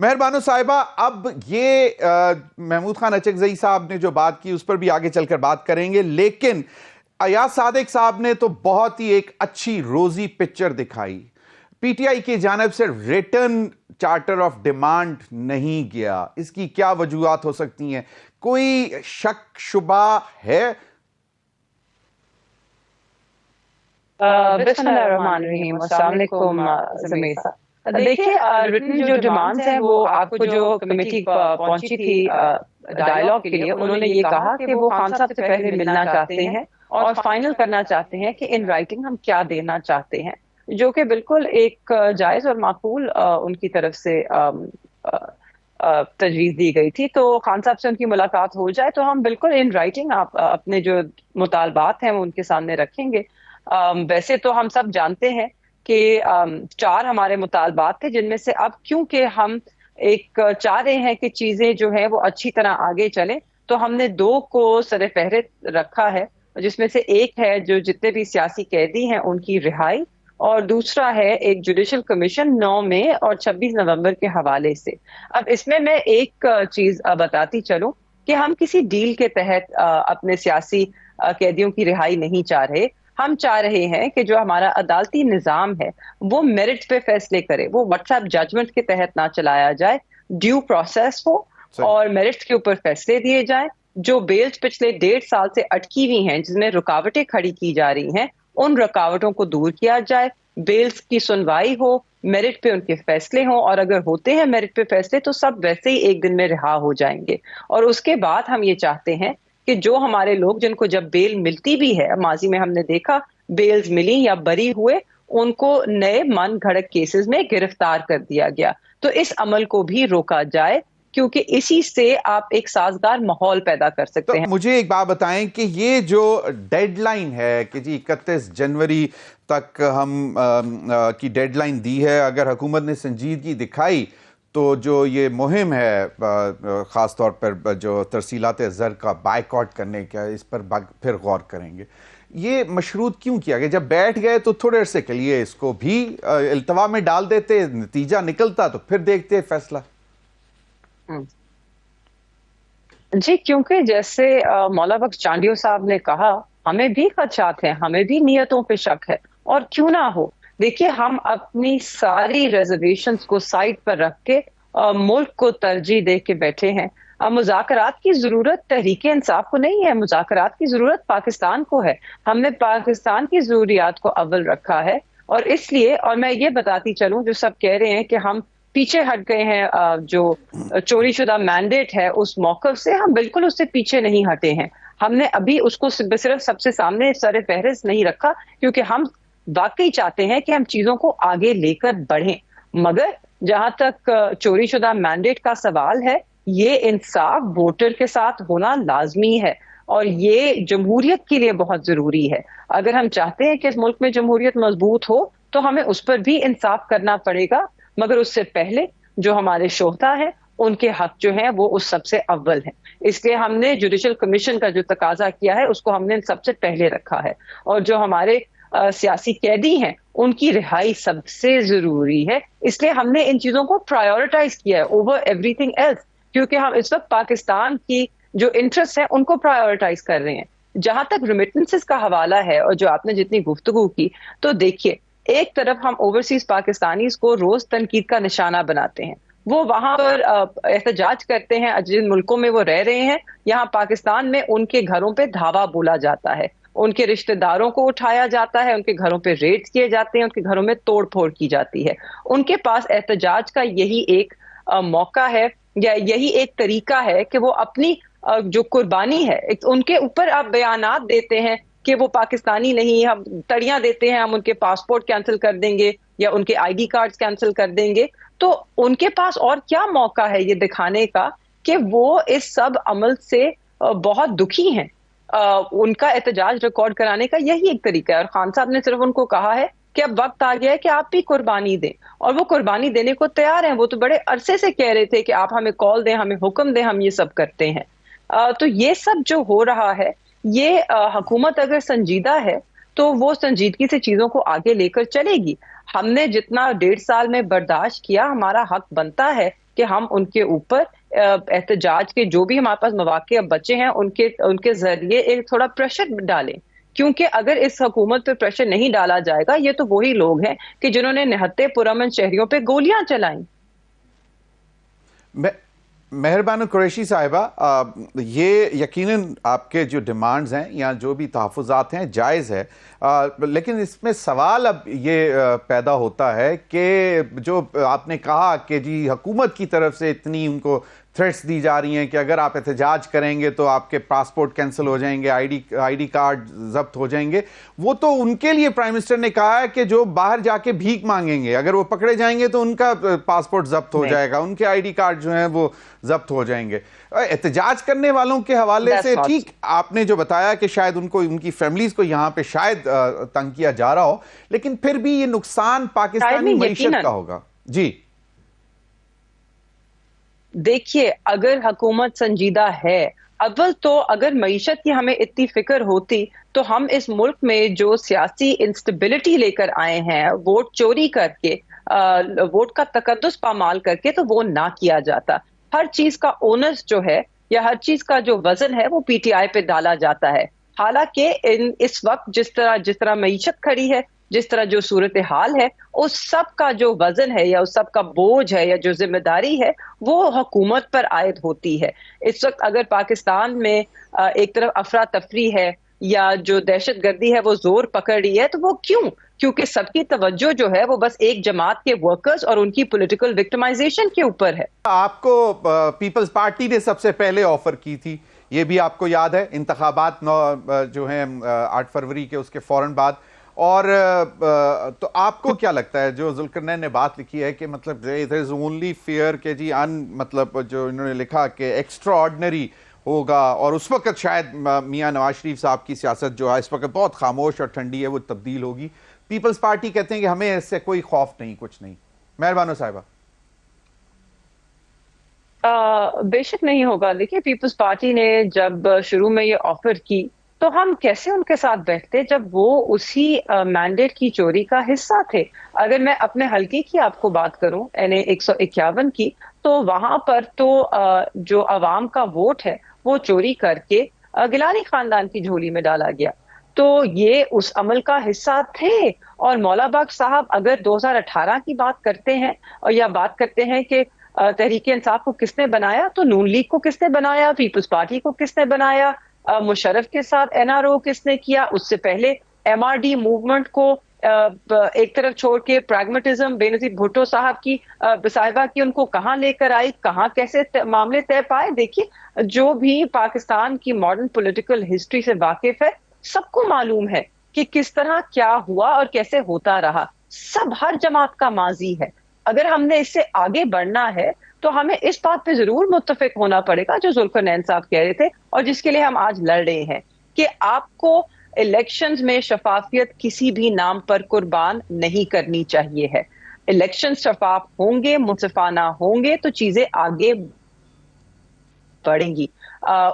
मेहरबानो साहिबा, अब ये महमूद खान अचकजई साहब ने जो बात की उस पर भी आगे चलकर बात करेंगे, लेकिन अयाज सादिक साहब ने तो बहुत ही एक अच्छी रोजी पिक्चर दिखाई। पीटीआई की जानिब से रिटर्न चार्टर ऑफ डिमांड नहीं गया, इसकी क्या वजूहात हो सकती हैं? कोई शक शुबा है? बिस्मिल्लाहिर्रहमानिर्रहीम, अस्सलाम वालेकुम ज़मीर साहब। देखिए, रिटन जो डिमांड्स हैं वो आपको जो कमेटी पहुंची थी डायलॉग के लिए, उन्होंने ये कहा कि वो खान साहब से पहले मिलना चाहते हैं और फाइनल करना चाहते हैं कि इन राइटिंग हम क्या देना चाहते हैं, जो कि बिल्कुल एक जायज और माकूल उनकी तरफ से तजवीज़ दी गई थी। तो खान साहब से उनकी मुलाकात हो जाए तो हम बिल्कुल इन राइटिंग आप अपने जो मुतालबात हैं वो उनके सामने रखेंगे। वैसे तो हम सब जानते हैं कि 4 हमारे मुतालबात थे, जिनमें से अब क्योंकि हम एक चाह रहे हैं कि चीजें जो है वो अच्छी तरह आगे चले, तो हमने 2 को सरे फहरिस्त रखा है, जिसमें से एक है जो जितने भी सियासी कैदी हैं उनकी रिहाई, और दूसरा है एक जुडिशल कमीशन 9 मई और 26 नवंबर के हवाले से। अब इसमें मैं एक चीज बताती चलूं कि हम किसी डील के तहत अपने सियासी कैदियों की रिहाई नहीं चाह रहे। हम चाह रहे हैं कि जो हमारा अदालती निजाम है वो मेरिट पे फैसले करे, वो व्हाट्सएप जजमेंट के तहत ना चलाया जाए, ड्यू प्रोसेस हो और मेरिट के ऊपर फैसले दिए जाएं। जो बेल्स पिछले 1.5 साल से अटकी हुई हैं, जिसमें रुकावटें खड़ी की जा रही हैं, उन रुकावटों को दूर किया जाए, बेल्स की सुनवाई हो, मेरिट पे उनके फैसले हों, और अगर होते हैं मेरिट पे फैसले तो सब वैसे ही एक दिन में रिहा हो जाएंगे। और उसके बाद हम ये चाहते हैं कि जो हमारे लोग जिनको जब बेल मिलती भी है, माजी में हमने देखा बेल्स मिली या बरी हुए, उनको नए मन घड़त केसेस में गिरफ्तार कर दिया गया, तो इस अमल को भी रोका जाए, क्योंकि इसी से आप एक साजगार माहौल पैदा कर सकते हैं। मुझे एक बात बताएं कि ये जो डेडलाइन है कि जी 31 जनवरी तक हम की डेडलाइन दी है, अगर हुकूमत ने संजीदगी दिखाई तो जो ये मुहिम है ख़ास तौर पर जो तरसीलात ज़र का बायकॉट करने का, इस पर फिर गौर करेंगे। ये मशरूत क्यों किया गया? जब बैठ गए तो थोड़े अरसे के लिए इसको भी इल्तवा में डाल देते, नतीजा निकलता तो फिर देखते फैसला। जी, क्योंकि जैसे मौला बख्श चांडियो साहब ने कहा, हमें भी खदशात हैं, हमें भी नियतों पे शक है, और क्यों ना हो। देखिए, हम अपनी सारी रिजर्वेशंस को साइड पर रख के मुल्क को तरजीह दे के बैठे हैं। मुज़ाकरात की जरूरत तहरीक इंसाफ को नहीं है, मुज़ाकरात की जरूरत पाकिस्तान को है। हमने पाकिस्तान की जरूरियात को अव्वल रखा है, और इसलिए, और मैं ये बताती चलूं, जो सब कह रहे हैं कि हम पीछे हट गए हैं, जो चोरी शुदा मैंडेट है उस मौक़िफ़ से, हम बिल्कुल उससे पीछे नहीं हटे हैं। हमने अभी उसको सिर्फ सबसे सामने सर फहरिस्त नहीं रखा, क्योंकि हम वाकई चाहते हैं कि हम चीजों को आगे लेकर बढ़ें। मगर जहां तक चोरी शुदा मैंडेट का सवाल है, ये इंसाफ वोटर के साथ होना लाजमी है, और ये जमहूरियत के लिए बहुत जरूरी है। अगर हम चाहते हैं कि इस मुल्क में जमहूरियत मजबूत हो तो हमें उस पर भी इंसाफ करना पड़ेगा, मगर उससे पहले जो हमारे शोहदा हैं उनके हक जो हैं वो उस सबसे अव्वल है। इसलिए हमने जुडिशल कमीशन का जो तकाजा किया है उसको हमने सबसे पहले रखा है, और जो हमारे सियासी कैदी हैं उनकी रिहाई सबसे जरूरी है। इसलिए हमने इन चीजों को प्रायोरिटाइज किया है ओवर एवरीथिंग एल्स, क्योंकि हम इस वक्त पाकिस्तान की जो इंटरेस्ट है उनको प्रायोरिटाइज कर रहे हैं। जहां तक रेमिटेंसेस का हवाला है, और जो आपने जितनी गुफ्तगू की, तो देखिए, एक तरफ हम ओवरसीज पाकिस्तानीज को रोज तनकीद का निशाना बनाते हैं, वो वहां पर एहतजाज करते हैं जिन मुल्कों में वो रह रहे हैं। यहाँ पाकिस्तान में उनके घरों पे धावा बोला जाता है, उनके रिश्तेदारों को उठाया जाता है, उनके घरों पे रेड्स किए जाते हैं, उनके घरों में तोड़ फोड़ की जाती है। उनके पास एहतजाज का यही एक मौका है, या यही एक तरीका है कि वो अपनी जो कुर्बानी है, उनके ऊपर आप बयानात देते हैं कि वो पाकिस्तानी नहीं, हम तड़ियां देते हैं, हम उनके पासपोर्ट कैंसिल कर देंगे या उनके आईडी कार्ड्स कैंसिल कर देंगे। तो उनके पास और क्या मौका है ये दिखाने का कि वो इस सब अमल से बहुत दुखी हैं। उनका एहतजाज रिकॉर्ड कराने का यही एक तरीका है, और खान साहब ने सिर्फ उनको कहा है कि अब वक्त आ गया है कि आप भी कुर्बानी दें, और वो कुर्बानी देने को तैयार हैं। वो तो बड़े अरसे से कह रहे थे कि आप हमें कॉल दें, हमें हुक्म दें, हम ये सब करते हैं। तो ये सब जो हो रहा है, ये हुकूमत अगर संजीदा है तो वो संजीदगी से चीजों को आगे लेकर चलेगी। हमने जितना 1.5 साल में बर्दाश्त किया, हमारा हक बनता है کہ ہم ان کے اوپر احتجاج کے جو بھی ہمارے پاس مواقع اب بچے ہیں ان کے ذریعے ایک تھوڑا پریشر ڈالیں. کیونکہ اگر اس حکومت پہ پریشر نہیں ڈالا جائے گا، یہ تو وہی لوگ ہیں کہ جنہوں نے نہتے پرامن شہریوں پہ گولیاں چلائیں. مہربانو قریشی صاحبہ، یہ یقیناً آپ کے جو ڈیمانڈز ہیں یا جو بھی تحفظات ہیں جائز ہے، لیکن اس میں سوال اب یہ پیدا ہوتا ہے کہ جو آپ نے کہا کہ جی حکومت کی طرف سے اتنی ان کو تھریٹس دی جا رہی ہیں کہ اگر آپ احتجاج کریں گے تو آپ کے پاسپورٹ کینسل ہو جائیں گے، آئی ڈی کارڈ ضبط ہو جائیں گے. وہ تو ان کے لیے پرائم منسٹر نے کہا ہے کہ جو باہر جا کے بھیک مانگیں گے، اگر وہ پکڑے جائیں گے تو ان کا پاسپورٹ ضبط ہو جائے گا، ان کے آئی ڈی کارڈ جو ہیں وہ ضبط ہو جائیں گے. احتجاج کرنے والوں کے حوالے سے ٹھیک آپ نے جو بتایا کہ شاید ان کی فیملیز کو یہاں پہ شاید تنگ کیا جا رہا ہو، لیکن پھر بھی یہ نقصان پاکستانی معیشت کا ہوگا. جی دیکھیے، اگر حکومت سنجیدہ ہے، اول تو اگر معیشت کی ہمیں اتنی فکر ہوتی تو ہم اس ملک میں جو سیاسی انسٹیبلٹی لے کر آئے ہیں، ووٹ چوری کر کے، ووٹ کا تقدس پامال کر کے، تو وہ نہ کیا جاتا. ہر چیز کا اونرس جو ہے یا ہر چیز کا جو وزن ہے وہ پی ٹی آئی پہ ڈالا جاتا ہے. حالانکہ اس وقت جس طرح معیشت کھڑی ہے، جس طرح جو صورتحال ہے، اس سب کا جو وزن ہے یا اس سب کا بوجھ ہے یا جو ذمہ داری ہے وہ حکومت پر عائد ہوتی ہے. اس وقت اگر پاکستان میں ایک طرف افراتفری ہے یا جو دہشت گردی ہے وہ زور پکڑ رہی ہے، تو وہ کیونکہ سب کی توجہ جو ہے وہ بس ایک جماعت کے ورکرز اور ان کی پولیٹیکل وکٹمائزیشن کے اوپر ہے. آپ کو پیپلز پارٹی نے سب سے پہلے آفر کی تھی، یہ بھی آپ کو یاد ہے، انتخابات جو ہیں 8 فروری کے اس کے فوراً بعد. اور تو آپ کو کیا لگتا ہے جو ذوالقرنین نے بات لکھی ہے کہ مطلب there is only fear کہ جی مطلب جو انہوں نے لکھا کہ ایکسٹرا آرڈنری ہوگا، اور اس وقت شاید میاں نواز شریف صاحب کی سیاست جو ہے اس وقت بہت خاموش اور ٹھنڈی ہے، وہ تبدیل ہوگی. پیپلز پارٹی کہتے ہیں کہ ہمیں اس سے کوئی خوف نہیں، کچھ نہیں. مہربانو صاحبہ. بے شک نہیں ہوگا. دیکھیے، پیپلز پارٹی نے جب شروع میں یہ آفر کی تو ہم کیسے ان کے ساتھ بیٹھتے جب وہ اسی مینڈیٹ کی چوری کا حصہ تھے. اگر میں اپنے حلقے کی آپ کو بات کروں، یعنی 151 کی، تو وہاں پر تو جو عوام کا ووٹ ہے وہ چوری کر کے گیلانی خاندان کی جھولی میں ڈالا گیا. تو یہ اس عمل کا حصہ تھے. اور مولا باغ صاحب اگر 2018 کی بات کرتے ہیں یا بات کرتے ہیں کہ تحریک انصاف کو کس نے بنایا، تو نون لیگ کو کس نے بنایا، پیپلز پارٹی کو کس نے بنایا، مشرف کے ساتھ این آر او کس نے کیا، اس سے پہلے ایم آر ڈی موومنٹ کو ایک طرف چھوڑ کے پریگمیٹزم بے نظیر بھٹو صاحب کی صاحبہ کی ان کو کہاں لے کر آئی، کہاں کیسے معاملے طے پائے. دیکھیے، جو بھی پاکستان کی ماڈرن پولیٹیکل ہسٹری سے واقف ہے سب کو معلوم ہے کہ کس طرح کیا ہوا اور کیسے ہوتا رہا. سب ہر جماعت کا ماضی ہے. اگر ہم نے اس سے آگے بڑھنا ہے تو ہمیں اس بات پہ ضرور متفق ہونا پڑے گا جو ذوالقرنین صاحب کہہ رہے تھے اور جس کے لیے ہم آج لڑ رہے ہیں، کہ آپ کو الیکشنز میں شفافیت کسی بھی نام پر قربان نہیں کرنی چاہیے ہے. الیکشن شفاف ہوں گے، منصفانہ ہوں گے تو چیزیں آگے بڑھیں گی.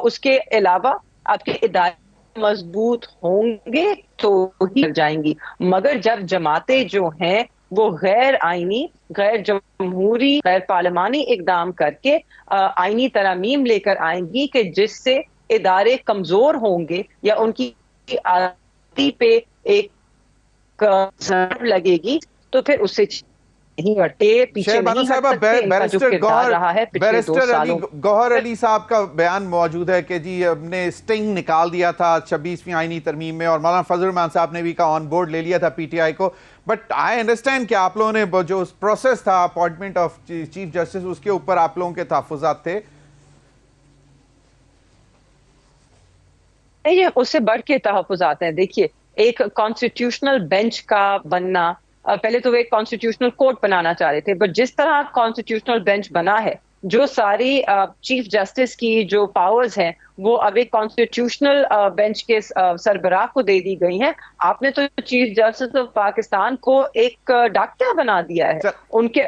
اس کے علاوہ آپ کے ادارے مضبوط ہوں گے تو ہی جائیں گی. مگر جب جماعتیں جو ہیں وہ غیر آئینی، غیر جمہوری، غیر پارلیمانی اقدام کر کے آئینی ترامیم لے کر آئیں گی کہ جس سے ادارے کمزور ہوں گے یا ان کی آزادی پہ ایک ضرب لگے گی، تو پھر اس سے نہیں ہٹے، پیچھے نہیں ہٹ سکتے. ان کا جو کردار رہا ہے پچھلے 2 سالوں. گوہر علی صاحب کا بیان موجود ہے کہ جی ہم نے سٹنگ نکال دیا تھا 26ویں آئینی ترمیم میں، اور مولانا فضل الرحمان صاحب نے بھی کہا آن بورڈ لے لیا تھا پی ٹی آئی کو. بٹ آئی انڈرسٹینڈ کہ آپ لوگوں نے جو پروسیس تھا اپوائنٹمنٹ آف چیف جسٹس، اس کے اوپر آپ لوگوں کے تحفظات تھے. اس سے بڑھ کے تحفظات ہیں. دیکھیے، ایک کانسٹیٹیوشنل بینچ کا بننا، پہلے تو وہ ایک کانسٹیٹیوشنل کورٹ بنانا چاہ رہے تھے، بٹ جس طرح کانسٹیٹیوشنل بینچ بنا ہے، جو ساری چیف جسٹس کی جو پاورز ہیں وہ اب ایک کانسٹیٹیوشنل بینچ کے سربراہ کو دے دی گئی ہیں. آپ نے تو چیف جسٹس آف پاکستان کو ایک ڈاکٹر بنا دیا ہے. ان کے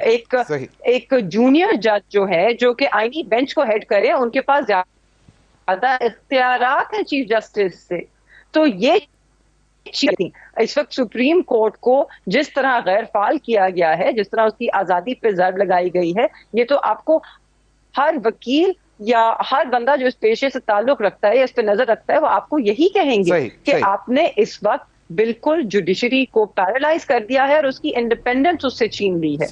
ایک جونیئر جج جو ہے، جو کہ آئینی بینچ کو ہیڈ کرے، ان کے پاس زیادہ اختیارات ہیں چیف جسٹس سے. تو یہ تھی. اس وقت سپریم کورٹ کو جس طرح غیر فعال کیا گیا ہے، جس طرح اس کی آزادی پہ ضرب لگائی گئی ہے، یہ تو آپ کو ہر وکیل یا ہر بندہ جو اس پیشے سے تعلق رکھتا ہے یا اس پہ نظر رکھتا ہے، وہ آپ کو یہی کہیں گے کہ آپ نے اس وقت بالکل جوڈیشری کو پیرالائز کر دیا ہے اور اس کی انڈیپینڈنس اس سے چھین لی ہے.